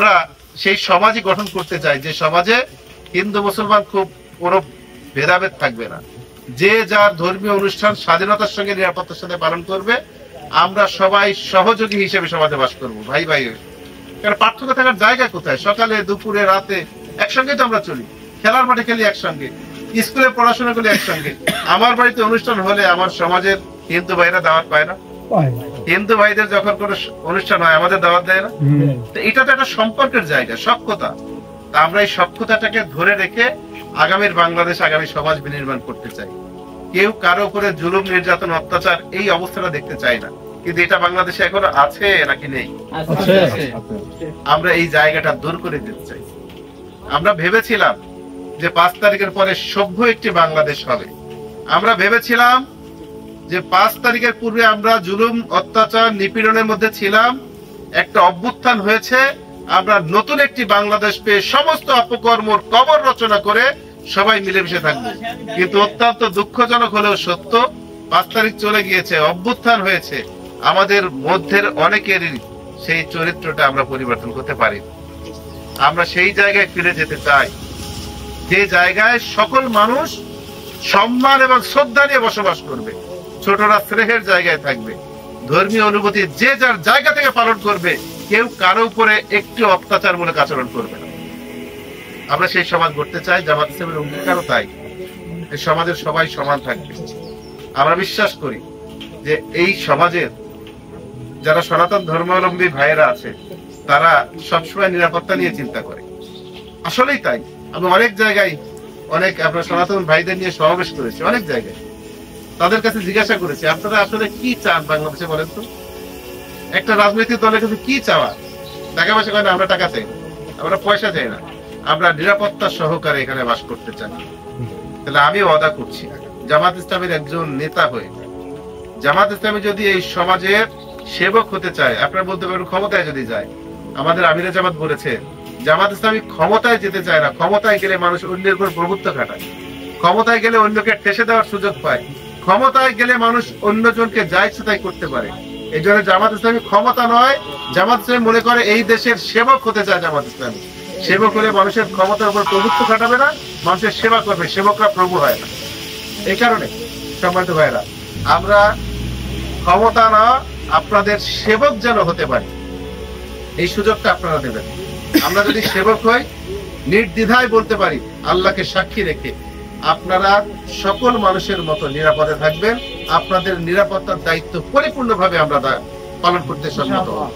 আমরা সেই সমাজই গঠন করতে চাই যে সমাজে হিন্দু মুসলমান খুব কোনো ভেদাভেদ থাকবে না, যে যার ধর্মীয় অনুষ্ঠান স্বাধীনতার সঙ্গে নিরাপত্তার সাথে পালন করবে। আমরা সবাই সহযোগী হিসেবে সমাজে বাস করবো, ভাই ভাই। কারণ পার্থক্য থাকার জায়গা কোথায়? সকালে দুপুরে রাতে একসঙ্গে তো আমরা চলি, খেলার মাঠে খেলি একসঙ্গে, স্কুলে পড়াশোনা করি একসঙ্গে। আমার বাড়িতে অনুষ্ঠান হলে আমার সমাজের হিন্দু ভাইরা দাওয়াত পায় না? হিন্দু ভাইদের যখন কোনো অনুষ্ঠান হয় আমাদের দাওয়াত দেয় না? তো এটা তো একটা সম্পর্কের জায়গা, সখ্যতা। আমরা এই সখ্যতাটাকে ধরে রেখে আগামীর বাংলাদেশ, আগামী সমাজ বিনির্মাণ করতে চাই। কেউ কারো উপরে জুলুম, নির্যাতন, অত্যাচার এই অবস্থাটা দেখতে চাই না। কিন্তু এটা বাংলাদেশে এখনো আছে নাকি নেই? আমরা এই জায়গাটা দূর করে দিতে চাই। আমরা ভেবেছিলাম যে 5 তারিখের পরে সভ্য একটি বাংলাদেশ হবে। আমরা ভেবেছিলাম যে 5 তারিখের পূর্বে আমরা জুলুম, অত্যাচার, নিপীড়নের মধ্যে ছিলাম, একটা অভ্যুত্থান হয়েছে, আমরা নতুন একটি বাংলাদেশ পেয়ে সমস্ত অপকর্মর কবর রচনা করে সবাই মিলেমিশে থাকবো। কিন্তু অত্যন্ত দুঃখজনক হলেও সত্য, 5 তারিখ চলে গিয়েছে, অভ্যুত্থান হয়েছে, আমাদের মধ্যের অনেকেরই সেই চরিত্রটা আমরা পরিবর্তন করতে পারি। আমরা সেই জায়গায় ফিরে যেতে চাই যে জায়গায় সকল মানুষ সম্মান এবং শ্রদ্ধা নিয়ে বসবাস করবে, ছোটরা স্নেহের জায়গায় থাকবে, ধর্মীয় অনুভূতি যে যার জায়গা থেকে পালন করবে, কেউ কারো উপরে একটু অত্যাচারমূলক আচরণ করবে না। আমরা সেই সমাজ গড়তে চাই। জামাত ইসলামের অঙ্গীকারও তাই, এই সমাজের সবাই সমান থাকবে। আমরা বিশ্বাস করি যে এই সমাজের যারা সনাতন ধর্মাবলম্বী ভাইয়েরা আছে তারা সবসময় নিরাপত্তা নিয়ে চিন্তা করে। আসলেই তাই। আমি অনেক জায়গায় অনেক আপনার সনাতন ভাইদের নিয়ে সমাবেশ করেছি, অনেক জায়গায় তাদের কাছে জিজ্ঞাসা করেছি আপনারা আসলে কি চান বাংলাদেশে, বলেন তো? একটা রাজনৈতিক দলের কাছে কি চাওয়া? টাকা পয়সা করে না, আমরা টাকা চাই না, আমরা পয়সা চাই না, আমরা নিরাপত্তা সহকারে এখানে বাস করতে চাই। তাহলে আমি ওয়াদা করছি জামাত ইসলামের একজন নেতা হয়ে, জামাত ইসলামী যদি এই সমাজের সেবক হতে চায়, আপনারা বলতে পারেন ক্ষমতায় যদি যায়, আমাদের আমিরে জামাত বলেছে জামাত ইসলামী ক্ষমতায় যেতে চায় না, ক্ষমতায় গেলে মানুষ অন্যের উপর প্রভুত্ব খাটায়, ক্ষমতায় গেলে অন্যকে ঠেসে দেওয়ার সুযোগ পায়, ক্ষমতায় গেলে মানুষ অন্যজনকে যা ইচ্ছে তাই করতে পারে। এই জন্য জামাত ইসলামী ক্ষমতা নয়, জামাত ইসলামী মনে করে এই দেশের সেবক হতে চায়। জামাত ইসলামী সেবক হলে মানুষের ক্ষমতার উপর প্রভুত্ব খাটাবে না, মানুষের সেবা করবে, সেবকরা প্রভু হয় না। এই কারণে সম্মানিত ভাইরা, আমরা ক্ষমতা না, আপনাদের সেবক যেন হতে পারি, এই সুযোগটা আপনারা দেবেন। আমরা যদি সেবক হই, নির্দ্বিধায় বলতে পারি আল্লাহকে সাক্ষী রেখে আপনারা সকল মানুষের মতো নিরাপদে থাকবেন, আপনাদের নিরাপত্তার দায়িত্ব পরিপূর্ণভাবে আমরা পালন করতে সম্মত হব।